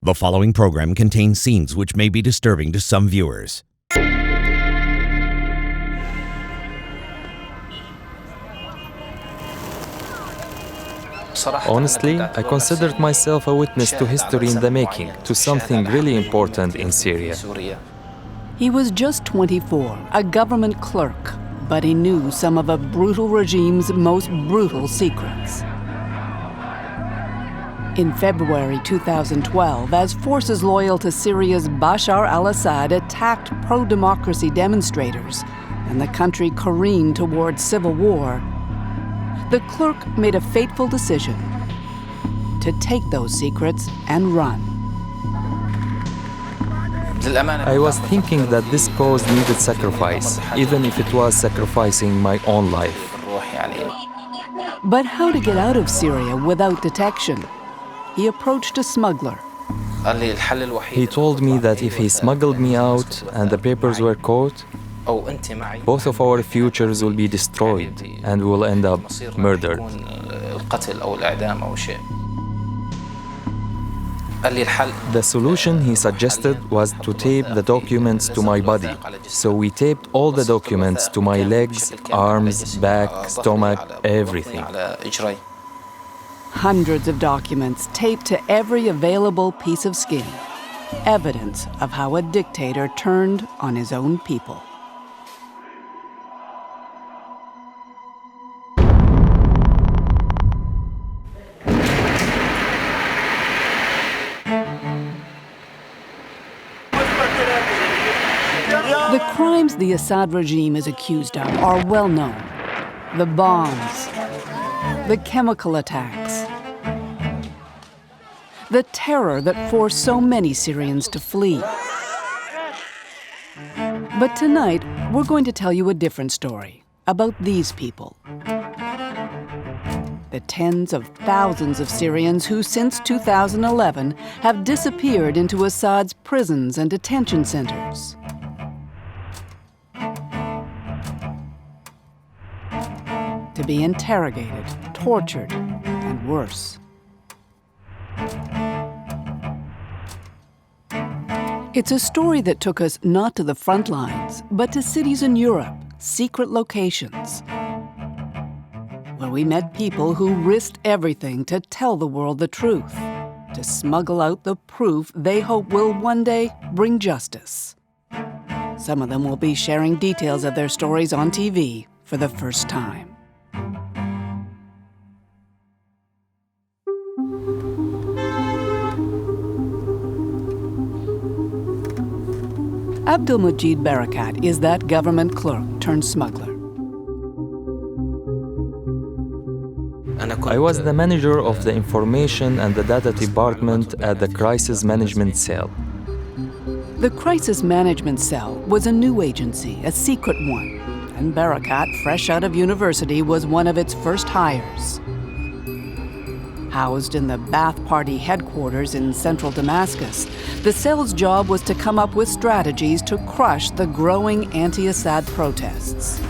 The following program contains scenes which may be disturbing to some viewers. Honestly, I considered myself a witness to history in the making, to something really important in Syria. He was just 24, a government clerk, but he knew some of a brutal regime's most brutal secrets. In February 2012, as forces loyal to Syria's Bashar al Assad attacked pro-democracy demonstrators and the country careened towards civil war, the clerk made a fateful decision to take those secrets and run. I was thinking that this cause needed sacrifice, even if it was sacrificing my own life. But how to get out of Syria without detection? He approached a smuggler. He told me that if he smuggled me out and the papers were caught, both of our futures will be destroyed and we'll end up murdered. The solution he suggested was to tape the documents to my body. So we taped all the documents to my legs, arms, back, stomach, everything. Hundreds of documents taped to every available piece of skin. Evidence of how a dictator turned on his own people. The crimes the Assad regime is accused of are well known. The bombs, the chemical attacks, the terror that forced so many Syrians to flee. But tonight, we're going to tell you a different story about these people. The tens of thousands of Syrians who, since 2011, have disappeared into Assad's prisons and detention centers. To be interrogated, tortured, and worse. It's a story that took us not to the front lines, but to cities in Europe, secret locations, where we met people who risked everything to tell the world the truth, to smuggle out the proof they hope will one day bring justice. Some of them will be sharing details of their stories on TV for the first time. Abdel-Majid Barakat is that government clerk turned smuggler. I was the manager of the information and the data department at the crisis management cell. The crisis management cell was a new agency, a secret one, and Barakat, fresh out of university, was one of its first hires. Housed in the Ba'ath Party headquarters in central Damascus, the cell's job was to come up with strategies to crush the growing anti-Assad protests.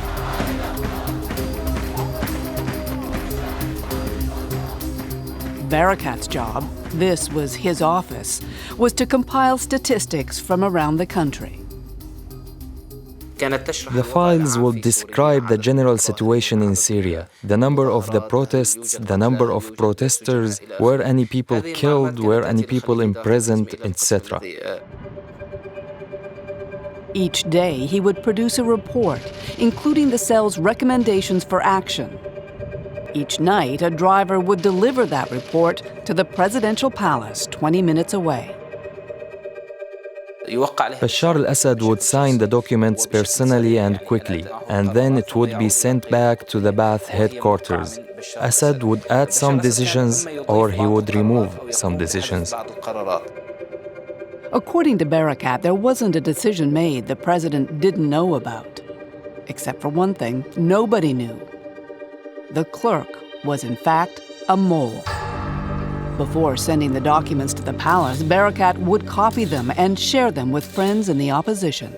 Barakat's job, this was his office, was to compile statistics from around the country. The files will describe the general situation in Syria, the number of the protests, the number of protesters, were any people killed, were any people imprisoned, etc. Each day, he would produce a report, including the cell's recommendations for action. Each night, a driver would deliver that report to the presidential palace 20 minutes away. Bashar al Assad would sign the documents personally and quickly, and then it would be sent back to the Ba'ath headquarters. Assad would add some decisions, or he would remove some decisions. According to Barakat, there wasn't a decision made the president didn't know about. Except for one thing, nobody knew. The clerk was, in fact, a mole. Before sending the documents to the palace, Barakat would copy them and share them with friends in the opposition.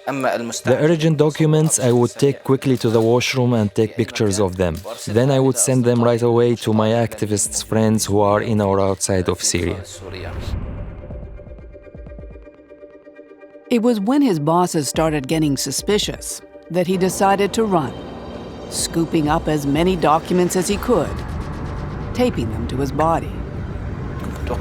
The urgent documents I would take quickly to the washroom and take pictures of them. Then I would send them right away to my activists' friends who are in or outside of Syria. It was when his bosses started getting suspicious that he decided to run, scooping up as many documents as he could, taping them to his body.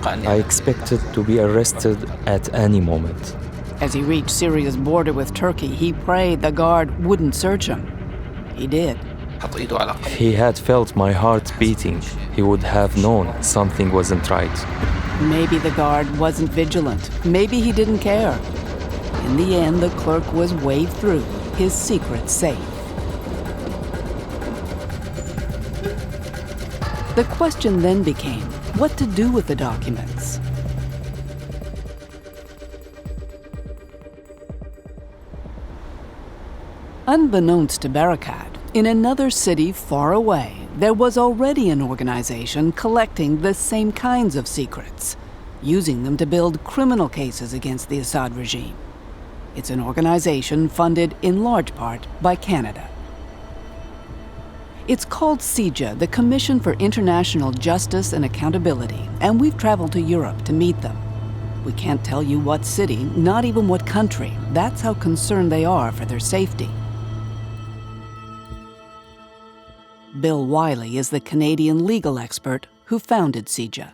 I expected to be arrested at any moment. As he reached Syria's border with Turkey, he prayed the guard wouldn't search him. He did. If he had felt my heart beating, he would have known something wasn't right. Maybe the guard wasn't vigilant. Maybe he didn't care. In the end, the clerk was waved through, his secret safe. The question then became what to do with the documents. Unbeknownst to Barakat, in another city far away, there was already an organization collecting the same kinds of secrets, using them to build criminal cases against the Assad regime. It's an organization funded in large part by Canada. It's called CIJA, the Commission for International Justice and Accountability, and we've traveled to Europe to meet them. We can't tell you what city, not even what country. That's how concerned they are for their safety. Bill Wiley is the Canadian legal expert who founded CIJA.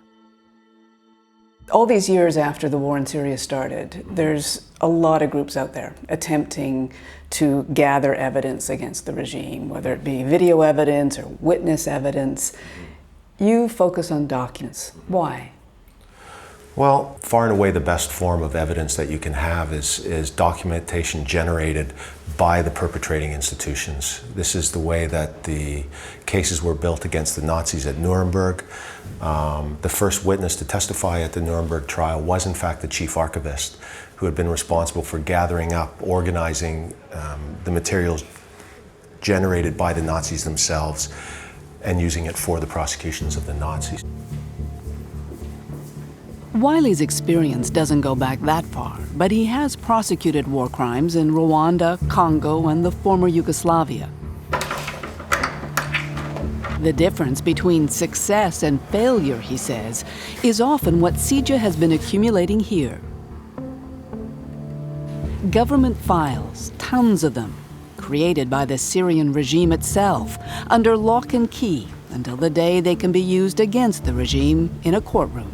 All these years after the war in Syria started, there's a lot of groups out there attempting to gather evidence against the regime, whether it be video evidence or witness evidence. You focus on documents. Why? Well, far and away the best form of evidence that you can have is documentation generated by the perpetrating institutions. This is the way that the cases were built against the Nazis at Nuremberg. The first witness to testify at the Nuremberg trial was in fact the chief archivist, who had been responsible for gathering up, organizing the materials generated by the Nazis themselves and using it for the prosecutions of the Nazis. Wiley's experience doesn't go back that far, but he has prosecuted war crimes in Rwanda, Congo, and the former Yugoslavia. The difference between success and failure, he says, is often what CIJA has been accumulating here. Government files, tons of them, created by the Syrian regime itself, under lock and key, until the day they can be used against the regime in a courtroom.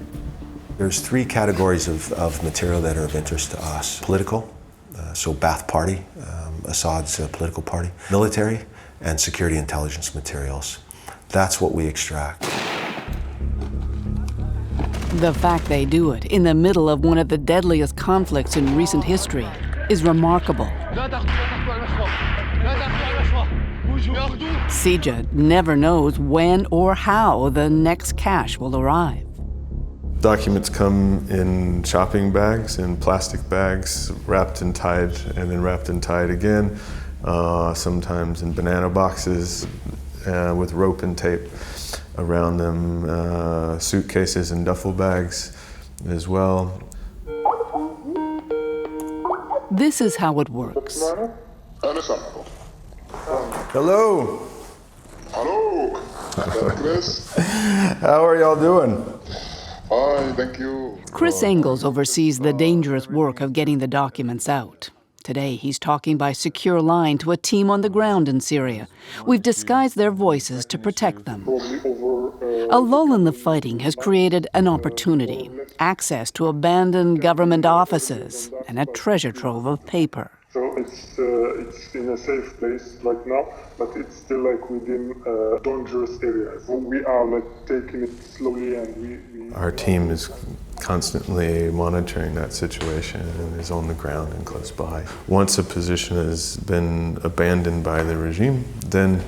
There's three categories of material that are of interest to us. Political, so Ba'ath Party, Assad's political party. Military, and security intelligence materials. That's what we extract. The fact they do it in the middle of one of the deadliest conflicts in recent history is remarkable. CIJA never knows when or how the next cash will arrive. Documents come in shopping bags, in plastic bags, wrapped and tied, and then wrapped and tied again. Sometimes in banana boxes with rope and tape around them. Suitcases and duffel bags as well. This is how it works. Hello. Hello. Chris. How are y'all doing? Fine, thank you. Chris Engels oversees the dangerous work of getting the documents out. Today, he's talking by secure line to a team on the ground in Syria. We've disguised their voices to protect them. A lull in the fighting has created an opportunity, access to abandoned government offices, and a treasure trove of paper. So it's in a safe place right now, but it's still like within dangerous areas. So we are like taking it slowly, and Our team is constantly monitoring that situation and is on the ground and close by. Once a position has been abandoned by the regime, then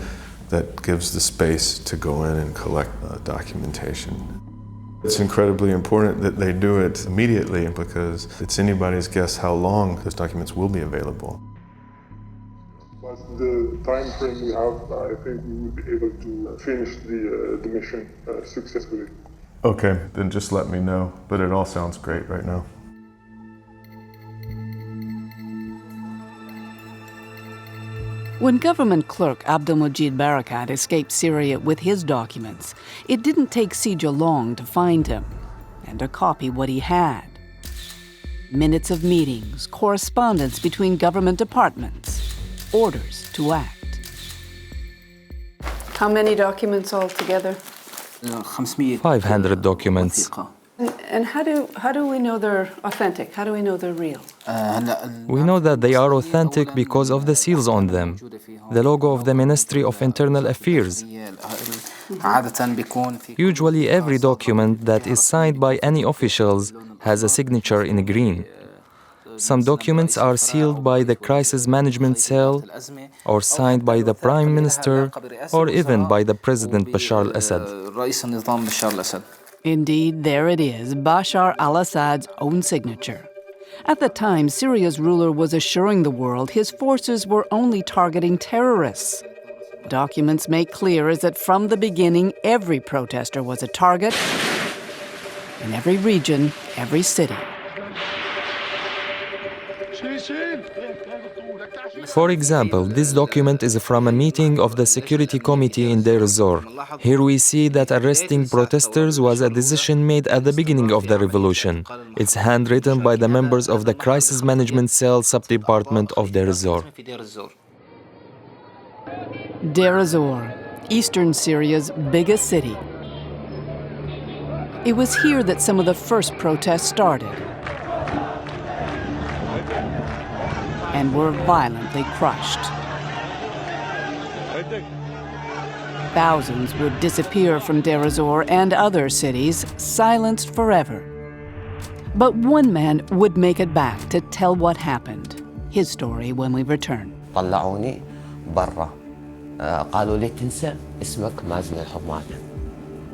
that gives the space to go in and collect documentation. It's incredibly important that they do it immediately because it's anybody's guess how long those documents will be available. But the time frame we have, I think we will be able to finish the mission successfully. Okay, then just let me know, but it all sounds great right now. When government clerk Abdel-Majid escaped Syria with his documents, it didn't take Syria long to find him and to copy what he had. Minutes of meetings, correspondence between government departments, orders to act. How many documents altogether? 500 documents. And how do we know they're authentic? How do we know they're real? We know that they are authentic because of the seals on them, the logo of the Ministry of Internal Affairs. Usually every document that is signed by any officials has a signature in green. Some documents are sealed by the Crisis Management Cell or signed by the Prime Minister or even by the President Bashar al Assad. Indeed, there it is, Bashar al Assad's own signature. At the time, Syria's ruler was assuring the world his forces were only targeting terrorists. Documents make clear is that from the beginning, every protester was a target in every region, every city. For example, this document is from a meeting of the Security Committee in Deir ez-Zor. Here we see that arresting protesters was a decision made at the beginning of the revolution. It's handwritten by the members of the Crisis Management Cell subdepartment of Deir ez-Zor. Deir ez-Zor, eastern Syria's biggest city. It was here that some of the first protests started and were violently crushed. Thousands would disappear from Deir ez-Zor and other cities, silenced forever. But one man would make it back to tell what happened. His story when we return. طلعوني برا قالوا لي تنسى اسمك مازن الحمادة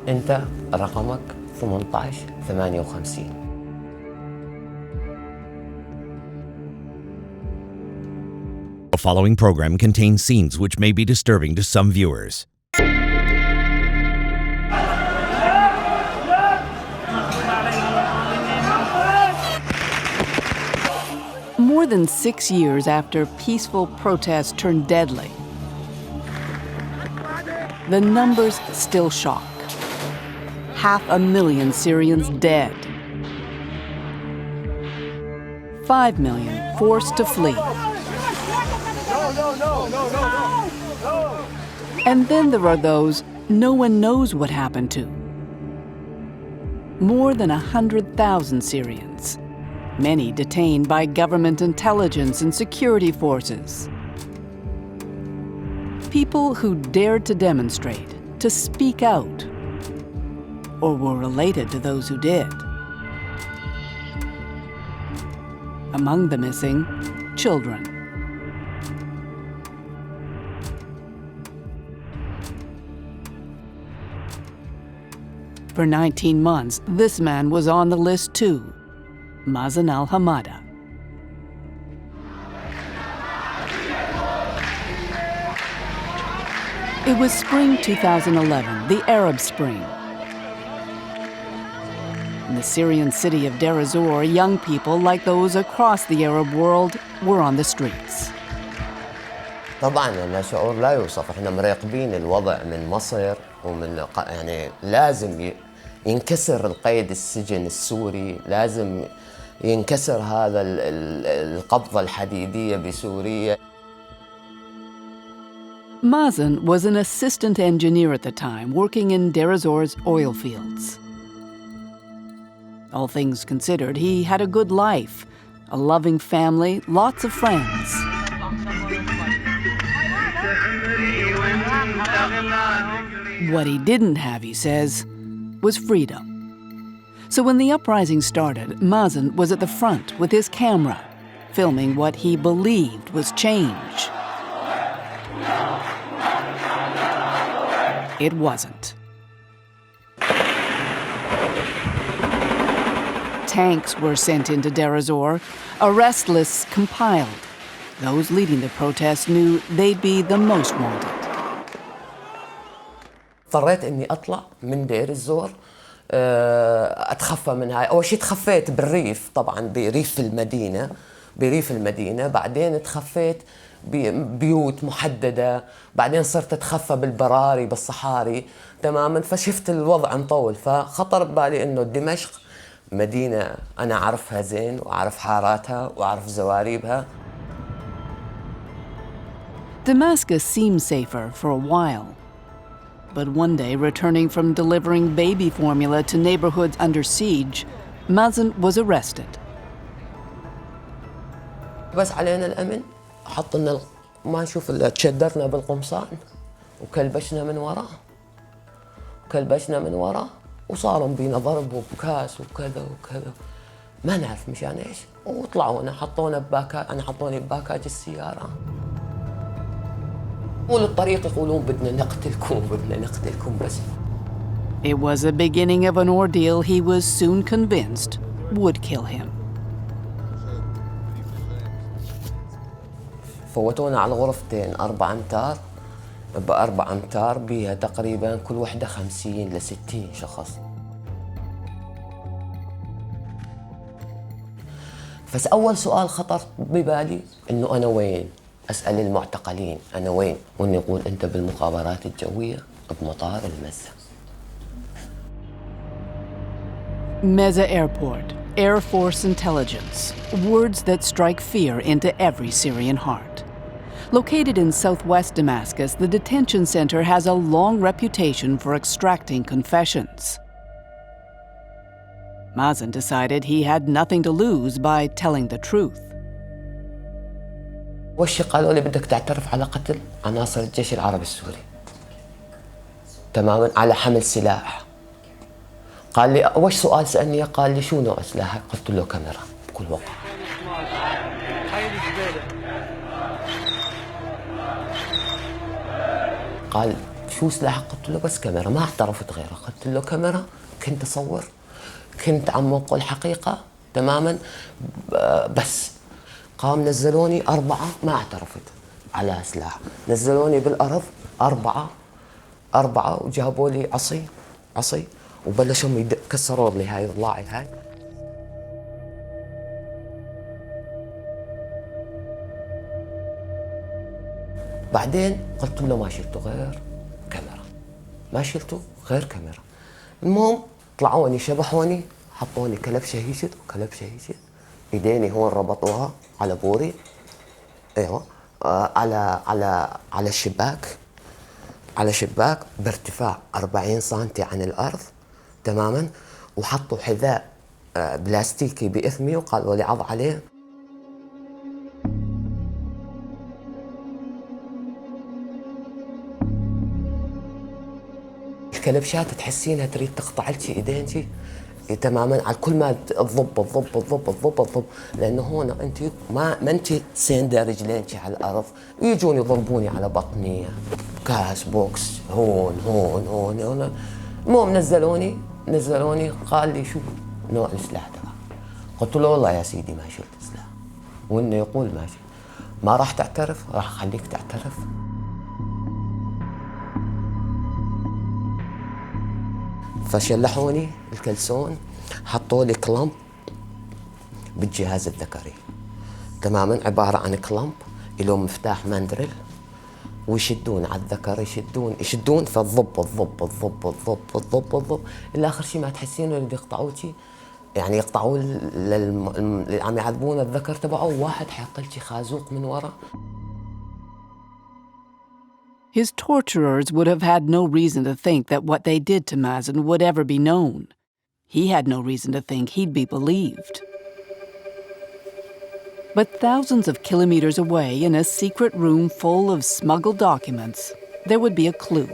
انت رقمك 1858. The following program contains scenes which may be disturbing to some viewers. More than 6 years after peaceful protests turned deadly, the numbers still shock. 500,000 Syrians dead. 5 million forced to flee. And then there are those no one knows what happened to. More than 100,000 Syrians, many detained by government intelligence and security forces. People who dared to demonstrate, to speak out, or were related to those who did. Among the missing, children. For 19 months, this man was on the list too, Mazen al-Hamada. It was spring 2011, the Arab Spring. In the Syrian city of Deir ez-Zor, young people like those across the Arab world were on the streets. طبعا أنا شعور لا يوصف، احنا مراقبين الوضع من مصر ومن يعني لازم ينكسر القيد السجن السوري، لازم ينكسر هذا القبضة الحديدية بسوريا. Mazen was an assistant engineer at the time, working in Deir ez-Zor's oil fields. All things considered, he had a good life, a loving family, lots of friends. What he didn't have, he says, was freedom. So when the uprising started, Mazen was at the front with his camera, filming what he believed was change. It wasn't. Tanks were sent into Deir ez-Zor, arrest lists compiled. Those leading the protests knew they'd be the most wanted. اضطريت اني اطلع من دير الزور اتخفى من هاي. اول شيء تخفيت بالريف، طبعا بريف المدينه، بعدين تخفيت بيوت محددة، بعدين صرت أتخفى بالبراري بالصحاري تماما. فشفت الوضع مطول، فخطر ببالي إنه دمشق مدينة أنا أعرفها زين وأعرف حاراتها وأعرف زواريبها. Damascus seemed safer for a while. But one day, returning from delivering baby formula to neighborhoods under siege, Mazen was arrested. بس علينا الأمن، حط لنا ما نشوف إلا تشدرنا بالقمصان وكلبشنا من وراه وصاروا بينا ضرب وبكاس وكذا وكذا، ما نعرف مشان ايش، وطلعونا حطوني بباكاج السيارة. طول الطريق يقولون بدنا نقتلكم بس. It was the beginning of an ordeal he was soon convinced would kill him. فوتونا على غرفتين 4 أمتار ب4 أمتار بيها تقريبا كل وحدة 50 ل 60 شخص. فأول سؤال خطر ببالي إنه أنا وين؟ أسأل المعتقلين أنا وين؟ وإنه يقول أنت بالمخابرات الجوية بمطار المزة. Meza Airport, Air Force Intelligence, words that strike fear into every Syrian heart. Located in southwest Damascus, the detention center has a long reputation for extracting confessions. Mazen decided he had nothing to lose by telling the truth. وش قالوا لي بدك تعترف على قتل عناصر الجيش العربي السوري تماما على حمل سلاح. قال لي وش سؤال سألني؟ قال لي شو نوع سلاح؟ قلت له كاميرا بكل وقت. قال شو سلاح؟ قلت له بس كاميرا، ما اعترفت غيره. قلت له كاميرا، كنت أصور، كنت عم أقول حقيقة تماما. بس قام نزلوني 4، ما اعترفت على سلاح، نزلوني بالأرض 4 وجابوا لي عصي وبلشوا كسروا لي هاي ضلاعي هاي. بعدين قلت له ما شلته غير كاميرا، المهم طلعوني شبحوني، حطوني كلبشة هيجت ايديني هون ربطوها على بوري، ايوه على شباك بارتفاع 40 سنتي عن الارض تماما، وحطوا حذاء بلاستيكي بإثمي وقالوا لي عض عليه. الكلبشات تحسينها تريد تقطع لك ايدينك تماما، على كل ما تضب، لانه هون انت ما انت ساندة رجلينك على الارض، يجون يضربوني على بطني كاس بوكس هون. المهم نزلوني قال لي شو نوع السلاح تبعك؟ قلت له والله يا سيدي ما شلت سلاح. وانه يقول ماشي، ما راح تعترف، راح اخليك تعترف. فشلحوني الكلسون، حطوا لي كلامب بالجهاز الذكري تماما، عبارة عن كلامب له مفتاح ماندريل، ويشدون على الذكر، يشدون فالضب إلا آخر شيء ما تحسينه اللي يقطعوكي، يعني يقطعوا اللي عم يعذبون الذكر تبعه، واحد حيحط لك خازوق من ورا. His torturers would have had no reason to think that what they did to Mazen would ever be known. He had no reason to think he'd be believed. But thousands of kilometers away, in a secret room full of smuggled documents, there would be a clue.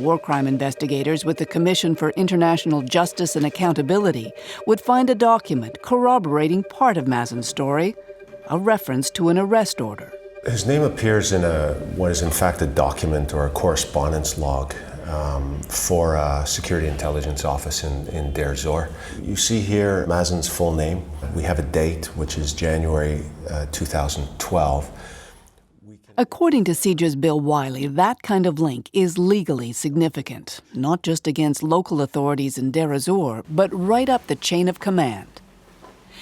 War crime investigators with the Commission for International Justice and Accountability would find a document corroborating part of Mazen's story, a reference to an arrest order. His name appears in what is in fact a document or a correspondence log for a security intelligence office in Deir Zor. You see here Mazen's full name. We have a date, which is January 2012. According to CJ's Bill Wiley, that kind of link is legally significant, not just against local authorities in Deir Zor, but right up the chain of command.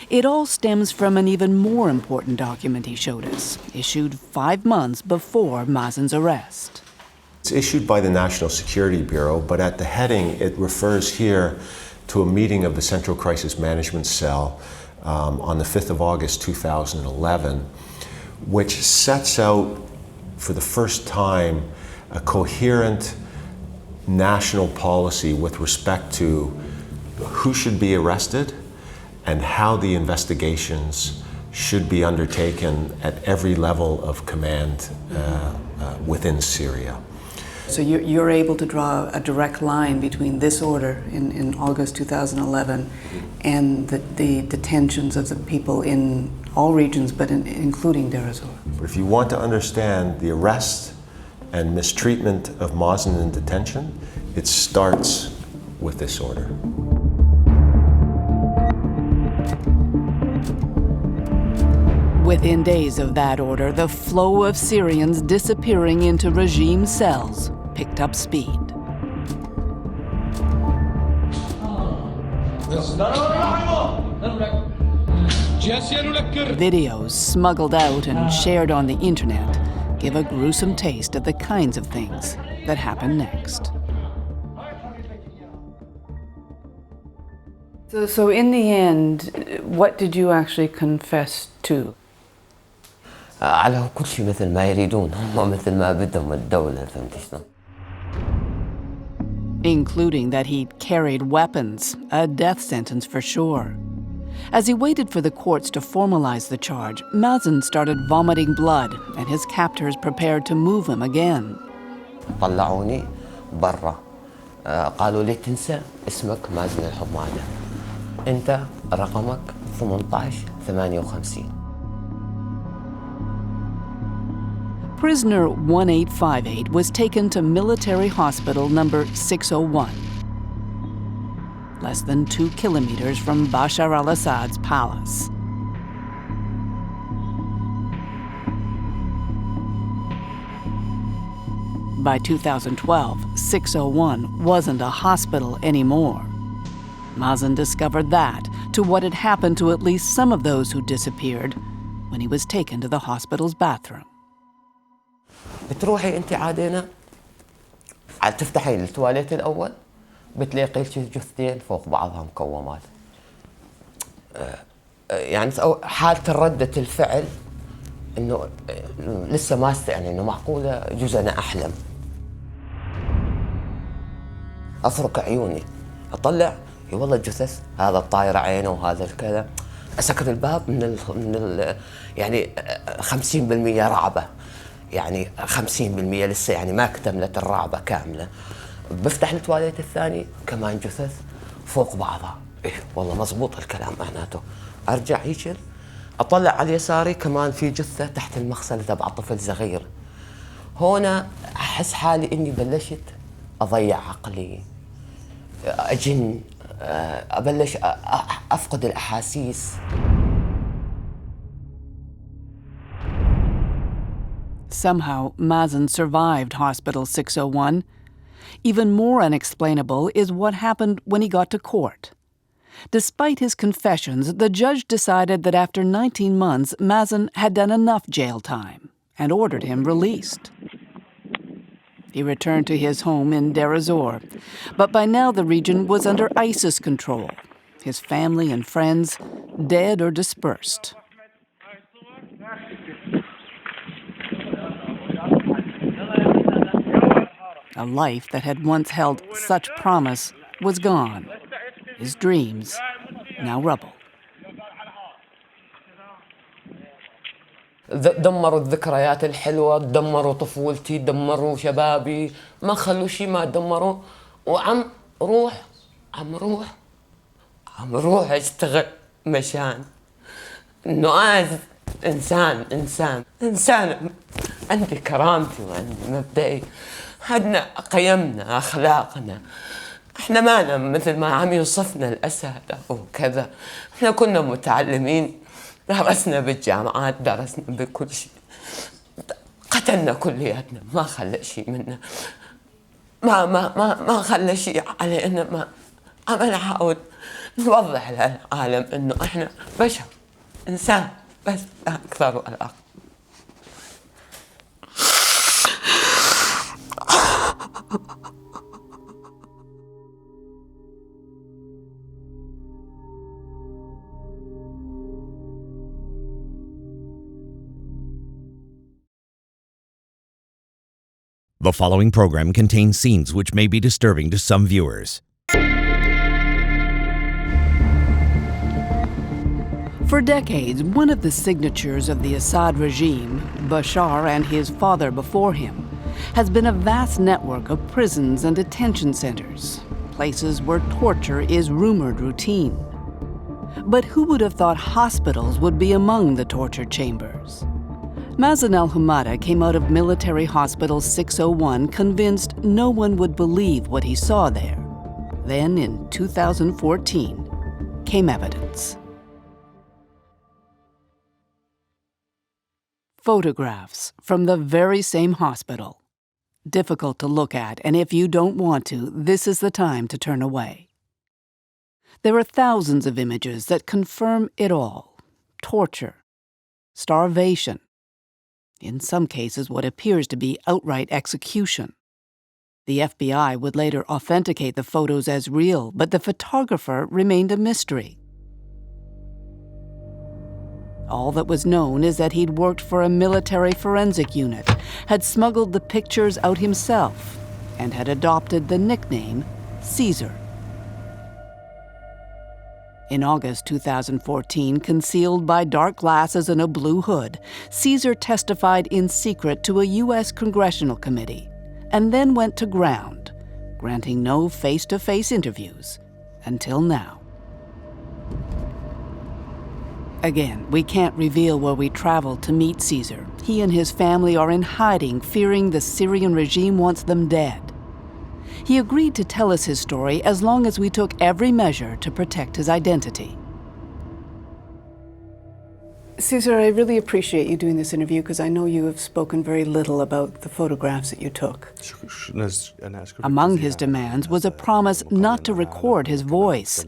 It all stems from an even more important document he showed us, issued 5 months before Mazen's arrest. It's issued by the National Security Bureau, but at the heading it refers here to a meeting of the Central Crisis Management Cell on the 5th of August 2011, which sets out for the first time a coherent national policy with respect to who should be arrested and how the investigations should be undertaken at every level of command within Syria. So you're able to draw a direct line between this order in August 2011 and the detentions of the people in all regions, but including Deir ez-Zor. But if you want to understand the arrest and mistreatment of Mazen in detention, it starts with this order. Within days of that order, the flow of Syrians disappearing into regime cells picked up speed. Videos smuggled out and shared on the internet give a gruesome taste of the kinds of things that happen next. So in the end, what did you actually confess to? على كل شيء مثل ما يريدون هم مثل ما بدهم الدولة فهمت شلون؟ Including that he'd carried weapons, a death sentence for sure. As he waited for the courts to formalize the charge, Mazen started vomiting blood, and his captors prepared to move him again. طلعوني برا قالوا لي تنسى اسمك مازن الحمادة أنت رقمك 1858. Prisoner 1858 was taken to military hospital number 601, less than 2 kilometers from Bashar al Assad's palace. By 2012, 601 wasn't a hospital anymore. Mazen discovered that to what had happened to at least some of those who disappeared when he was taken to the hospital's bathroom. بتروحي انت عادينا تفتحي التواليت الاول بتلاقي جثتين فوق بعضها مكومات يعني حالة ردة الفعل انه لسه ما يعني انه معقولة يجوز انا احلم افرك عيوني اطلع والله الجثث هذا الطايرة عينه وهذا الكذا اسكر الباب من يعني 50% رعبة يعني 50% لسه يعني ما اكتملت الرعبة كاملة بفتح التواليت الثاني كمان جثث فوق بعضها إيه والله مزبوط الكلام معناته أرجع هيك أطلع على يساري كمان في جثة تحت المغسلة تبع طفل صغير هنا أحس حالي إني بلشت أضيع عقلي أجن أبلش أفقد الأحاسيس. Somehow, Mazen survived Hospital 601. Even more unexplainable is what happened when he got to court. Despite his confessions, the judge decided that after 19 months, Mazen had done enough jail time and ordered him released. He returned to his home in Deir ez-Zor, but by now the region was under ISIS control, his family and friends dead or dispersed. A life that had once held such promise was gone. His dreams, now rubble. دمروا الذكريات الحلوة، دمروا طفولتي، دمروا شبابي، ما خلوا شيء ما دمروا، وعم روح اشتغل مشان انه انسان عندي كرامتي وعندي مبدئي، عندنا قيمنا اخلاقنا، احنا مانا مثل ما عم يوصفنا الاسد او كذا، احنا كنا متعلمين، درسنا بالجامعات، درسنا بكل شيء، قتلنا كلياتنا، ما خلى شيء منا، ما خلى شيء على ان ما عم نعاود نوضح للعالم إنه إحنا بشر إنسان بس لا أكثر ولا أقل. The following program contains scenes which may be disturbing to some viewers. For decades, one of the signatures of the Assad regime, Bashar and his father before him, has been a vast network of prisons and detention centers, places where torture is rumored routine. But who would have thought hospitals would be among the torture chambers? Mazen al-Humada came out of Military Hospital 601 convinced no one would believe what he saw there. Then, in 2014, came evidence. Photographs from the very same hospital. Difficult to look at, and if you don't want to, this is the time to turn away. There are thousands of images that confirm it all. Torture, starvation, in some cases what appears to be outright execution. The FBI would later authenticate the photos as real, but the photographer remained a mystery. All that was known is that he'd worked for a military forensic unit, had smuggled the pictures out himself, and had adopted the nickname Caesar. In August 2014, concealed by dark glasses and a blue hood, Caesar testified in secret to a U.S. congressional committee, and then went to ground, granting no face-to-face interviews until now. Again, we can't reveal where we traveled to meet Caesar. He and his family are in hiding, fearing the Syrian regime wants them dead. He agreed to tell us his story as long as we took every measure to protect his identity. Caesar, I really appreciate you doing this interview because I know you have spoken very little about the photographs that you took. Among his demands was a promise not to record his voice.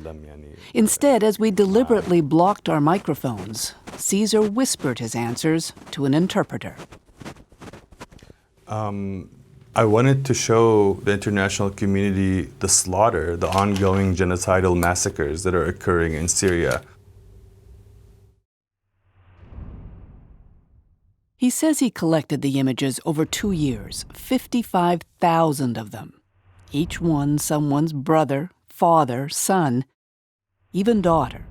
Instead, as we deliberately blocked our microphones, Caesar whispered his answers to an interpreter. I wanted to show the international community the slaughter, the ongoing genocidal massacres that are occurring in Syria. He says he collected the images over 2 years, 55,000 of them. Each one someone's brother, father, son, even daughter.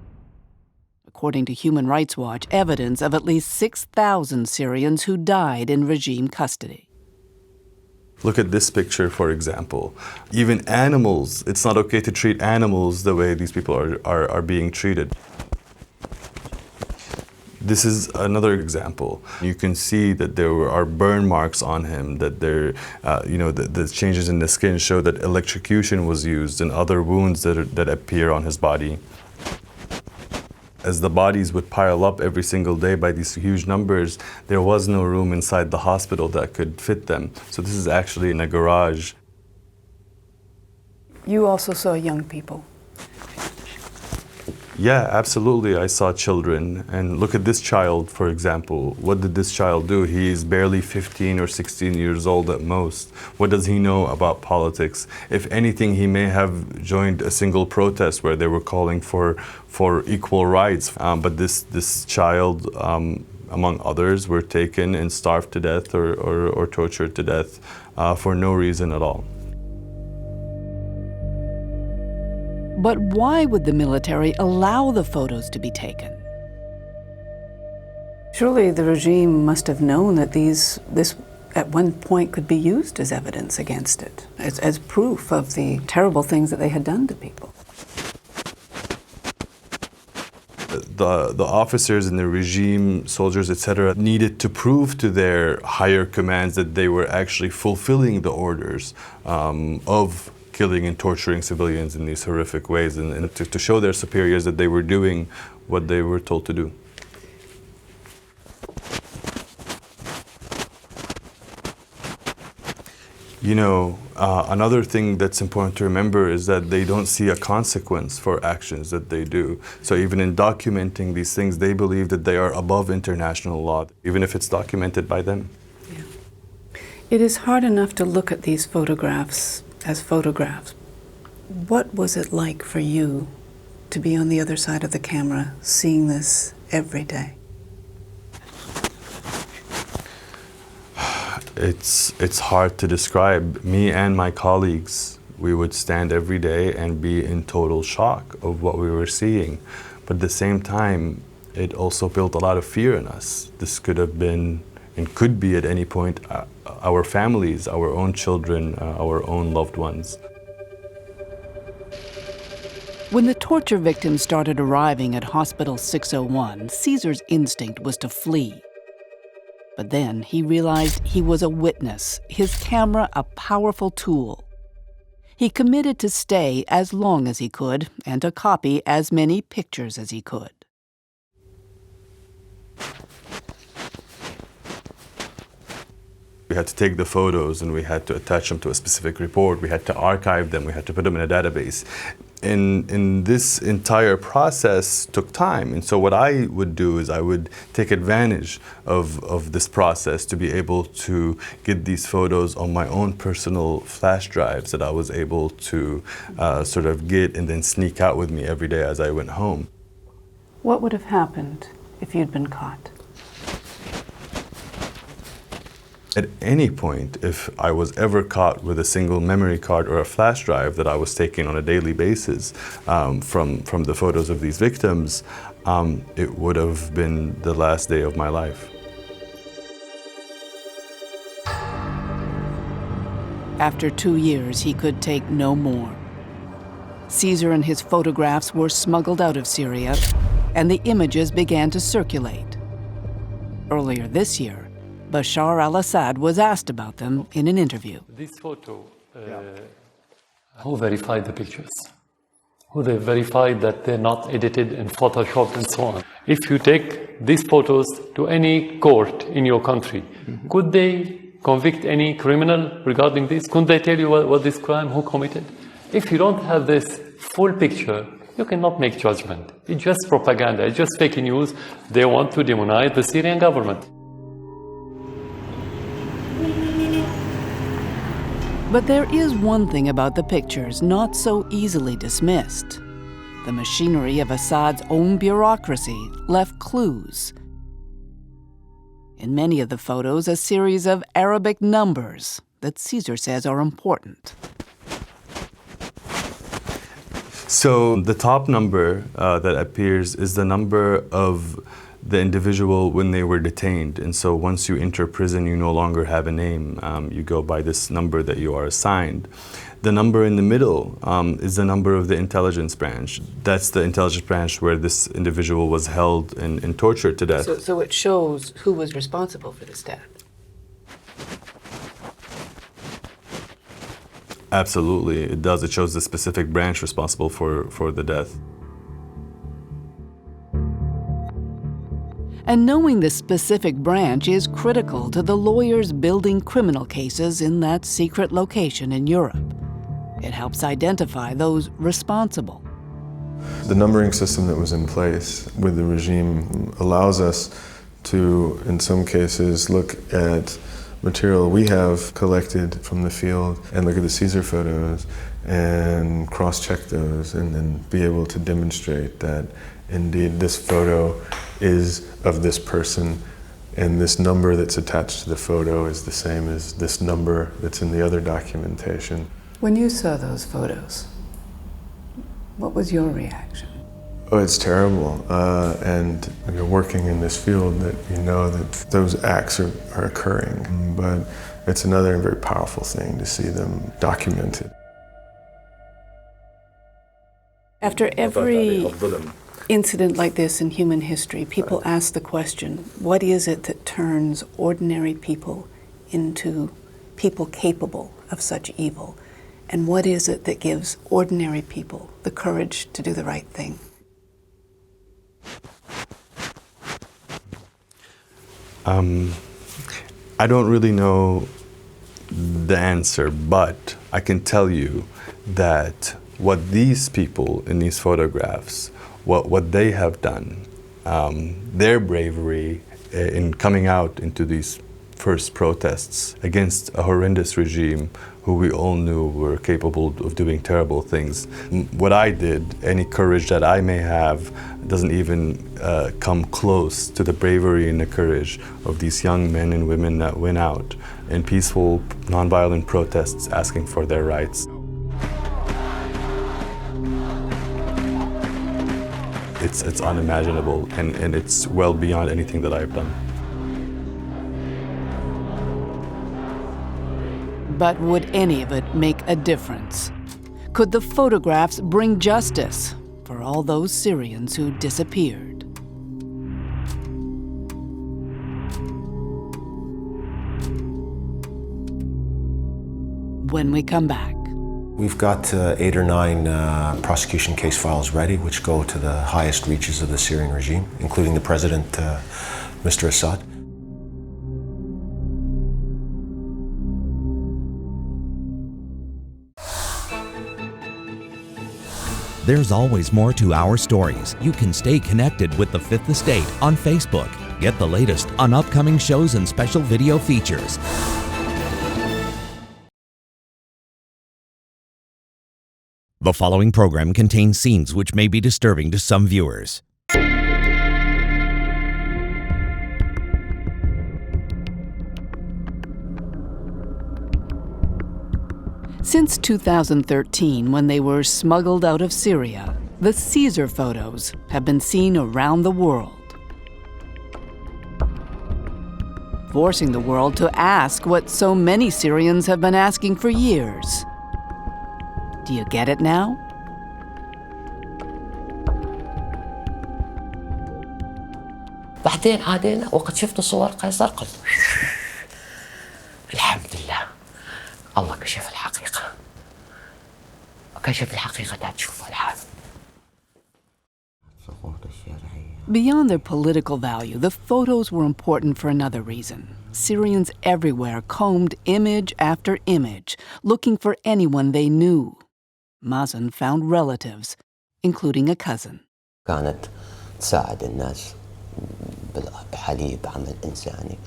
According to Human Rights Watch, evidence of at least 6,000 Syrians who died in regime custody. Look at this picture, for example. Even animals, it's not okay to treat animals the way these people are being treated. This is another example. You can see that there are burn marks on him, that the changes in the skin show that electrocution was used, and other wounds that appear on his body. As the bodies would pile up every single day by these huge numbers, there was no room inside the hospital that could fit them. So this is actually in a garage. You also saw young people. Yeah, absolutely. I saw children. And look at this child, for example. What did this child do? He is barely 15 or 16 years old at most. What does he know about politics? If anything, he may have joined a single protest where they were calling for equal rights. But this child, among others, were taken and starved to death or tortured to death for no reason at all. But why would the military allow the photos to be taken? Surely the regime must have known that this at one point could be used as evidence against it, as proof of the terrible things that they had done to people. The officers in the regime, soldiers, etc., needed to prove to their higher commands that they were actually fulfilling the orders of killing and torturing civilians in these horrific ways, and to show their superiors that they were doing what they were told to do. Another thing that's important to remember is that they don't see a consequence for actions that they do. So even in documenting these things, they believe that they are above international law, even if it's documented by them. Yeah. It is hard enough to look at these photographs as photographs. What was it like for you to be on the other side of the camera, seeing this every day? It's hard to describe. Me and my colleagues, we would stand every day and be in total shock of what we were seeing. But at the same time, it also built a lot of fear in us. This could have been, and could be at any point, our families, our own children, our own loved ones. When the torture victims started arriving at Hospital 601, Caesar's instinct was to flee. But then he realized he was a witness, his camera a powerful tool. He committed to stay as long as he could and to copy as many pictures as he could. We had to take the photos and we had to attach them to a specific report. We had to archive them. We had to put them in a database. And this entire process took time. And so what I would do is I would take advantage of this process to be able to get these photos on my own personal flash drives that I was able to sort of get and then sneak out with me every day as I went home. What would have happened if you'd been caught? At any point, if I was ever caught with a single memory card or a flash drive that I was taking on a daily basis from the photos of these victims, it would have been the last day of my life. After 2 years, he could take no more. Caesar and his photographs were smuggled out of Syria, and the images began to circulate. Earlier this year, Bashar al Assad was asked about them in an interview. This photo, who verified the pictures? Who they verified that they're not edited and photoshopped and so on? If you take these photos to any court in your country, could they convict any criminal regarding this? Couldn't they tell you what this crime, who committed? If you don't have this full picture, you cannot make judgment. It's just propaganda, it's just fake news. They want to demonize the Syrian government. But there is one thing about the pictures not so easily dismissed. The machinery of Assad's own bureaucracy left clues. In many of the photos, a series of Arabic numbers that Caesar says are important. So the top number that appears is the number of the individual when they were detained. And so once you enter prison, you no longer have a name. You go by this number that you are assigned. The number in the middle is the number of the intelligence branch. That's the intelligence branch where this individual was held and tortured to death. So it shows who was responsible for this death. Absolutely, it does. It shows the specific branch responsible for the death. And knowing the specific branch is critical to the lawyers building criminal cases in that secret location in Europe. It helps identify those responsible. The numbering system that was in place with the regime allows us to, in some cases, look at material we have collected from the field and look at the Caesar photos and cross-check those and then be able to demonstrate that indeed this photo is of this person and this number that's attached to the photo is the same as this number that's in the other documentation. When you saw those photos, what was your reaction? Oh, it's terrible. And when you're working in this field, that you know that those acts are occurring. But it's another very powerful thing to see them documented. After every incident like this in human history, people ask the question, what is it that turns ordinary people into people capable of such evil? And what is it that gives ordinary people the courage to do the right thing? I don't really know the answer, but I can tell you that what these people in these photographs, what they have done, their bravery in coming out into these first protests against a horrendous regime who we all knew were capable of doing terrible things. What I did, any courage that I may have, doesn't even come close to the bravery and the courage of these young men and women that went out in peaceful, nonviolent protests asking for their rights. It's unimaginable, and it's well beyond anything that I've done. But would any of it make a difference? Could the photographs bring justice for all those Syrians who disappeared? When we come back. We've got 8 or 9 prosecution case files ready, which go to the highest reaches of the Syrian regime, including the president, Mr. Assad. There's always more to our stories. You can stay connected with the Fifth Estate on Facebook. Get the latest on upcoming shows and special video features. The following program contains scenes which may be disturbing to some viewers. Since 2013, when they were smuggled out of Syria, the Caesar photos have been seen around the world, forcing the world to ask what so many Syrians have been asking for years. Do you get it now? بعدين عادينا وقد شفت صور قيصر قلت الحمد لله الله كشف الحقيقة كشف الحقيقة تشوفها الحال. Beyond their political value, the photos were important for another reason. Syrians everywhere combed image after image, looking for anyone they knew. Mazen found relatives, including a cousin. كانت تساعد الناس بحليب عمل إنساني.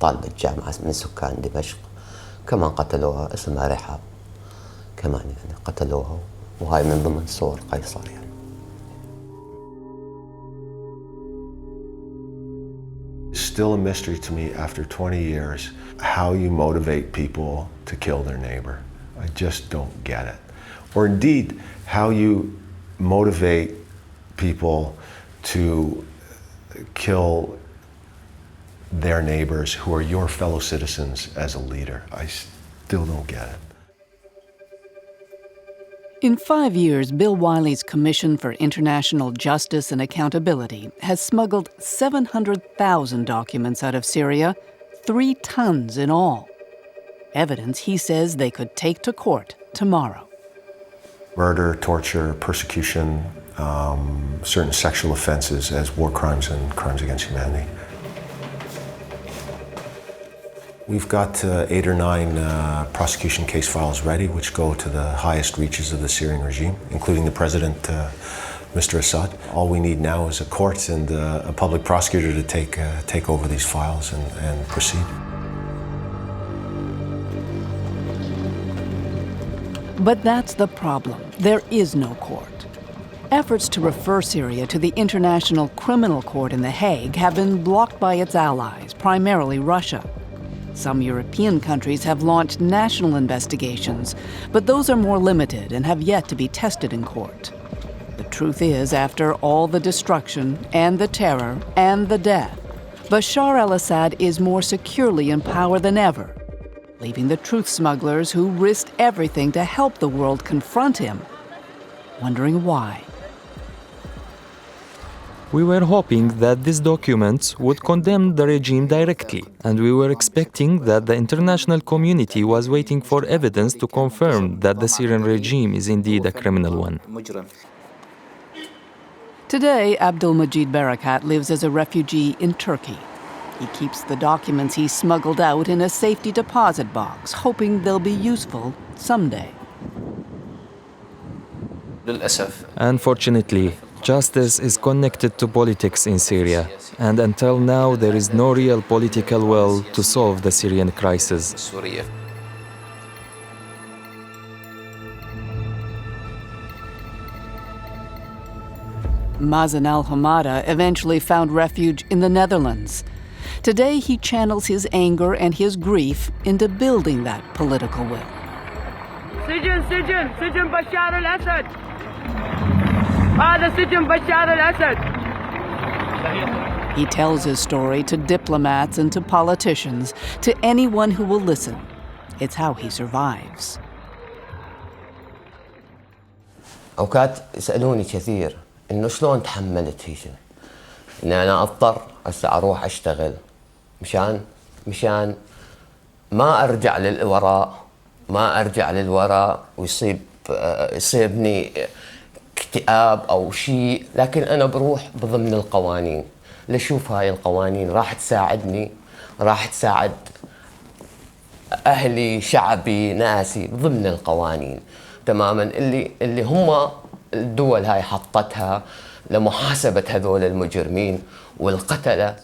طالبة جامعة من سكان دمشق كمان قتلوها اسمها رحاب كمان يعني قتلوها وهاي من ضمن صور قيصر يعني. It's still a mystery to me after 20 years how you motivate people to kill their neighbor. I just don't get it. Or indeed, how you motivate people to kill their neighbors who are your fellow citizens as a leader. I still don't get it. In 5 years, Bill Wiley's Commission for International Justice and Accountability has smuggled 700,000 documents out of Syria, 3 tons in all. Evidence he says they could take to court tomorrow. Murder, torture, persecution, certain sexual offenses as war crimes and crimes against humanity. We've got 8 or 9 prosecution case files ready, which go to the highest reaches of the Syrian regime, including the president, Mr. Assad. All we need now is a court and a public prosecutor to take over these files and proceed. But that's the problem. There is no court. Efforts to refer Syria to the International Criminal Court in The Hague have been blocked by its allies, primarily Russia. Some European countries have launched national investigations, but those are more limited and have yet to be tested in court. The truth is, after all the destruction and the terror and the death, Bashar al Assad is more securely in power than ever, leaving the truth smugglers who risked everything to help the world confront him, wondering why. We were hoping that these documents would condemn the regime directly, and we were expecting that the international community was waiting for evidence to confirm that the Syrian regime is indeed a criminal one. Today, Abdel-Majid lives as a refugee in Turkey. He keeps the documents he smuggled out in a safety deposit box, hoping they'll be useful someday. Unfortunately, justice is connected to politics in Syria, and until now there is no real political will to solve the Syrian crisis. Mazen al-Hamada eventually found refuge in the Netherlands. Today he channels his anger and his grief into building that political will. سجن Bashar al Assad. هذا سجن Bashar al Assad. He tells his story to diplomats and to politicians, to anyone who will listen. It's how he survives. أوقات يسألوني كثير إنه شلون تحملت هيك؟ إن أنا أضطر هسه أروح أشتغل مشان ما أرجع للوراء ويصيبني اكتئاب أو شيء، لكن أنا بروح بضمن القوانين. لشوف هاي القوانين راح تساعدني، راح تساعد أهلي، شعبي، ناسي، ضمن القوانين تماما اللي هم الدول هاي حطتها لمحاسبة هذول المجرمين والقتلة.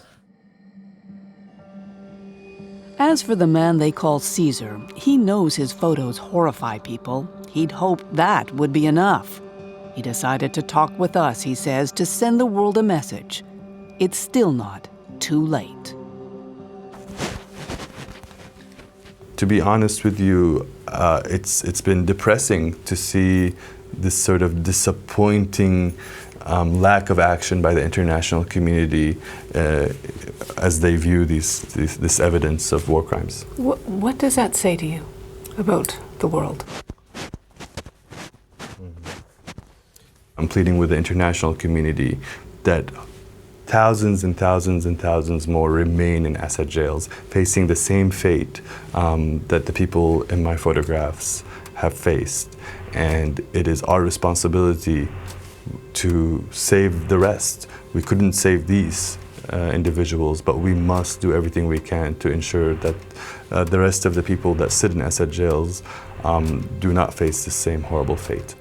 As for the man they call Caesar, he knows his photos horrify people. He'd hoped that would be enough. He decided to talk with us, he says, to send the world a message. It's still not too late. To be honest with you, it's been depressing to see this sort of disappointing lack of action by the international community as they view this evidence of war crimes. What does that say to you about the world? I'm pleading with the international community that thousands and thousands and thousands more remain in Assad jails, facing the same fate that the people in my photographs have faced. And it is our responsibility to save the rest. We couldn't save these individuals, but we must do everything we can to ensure that the rest of the people that sit in Assad jails do not face the same horrible fate.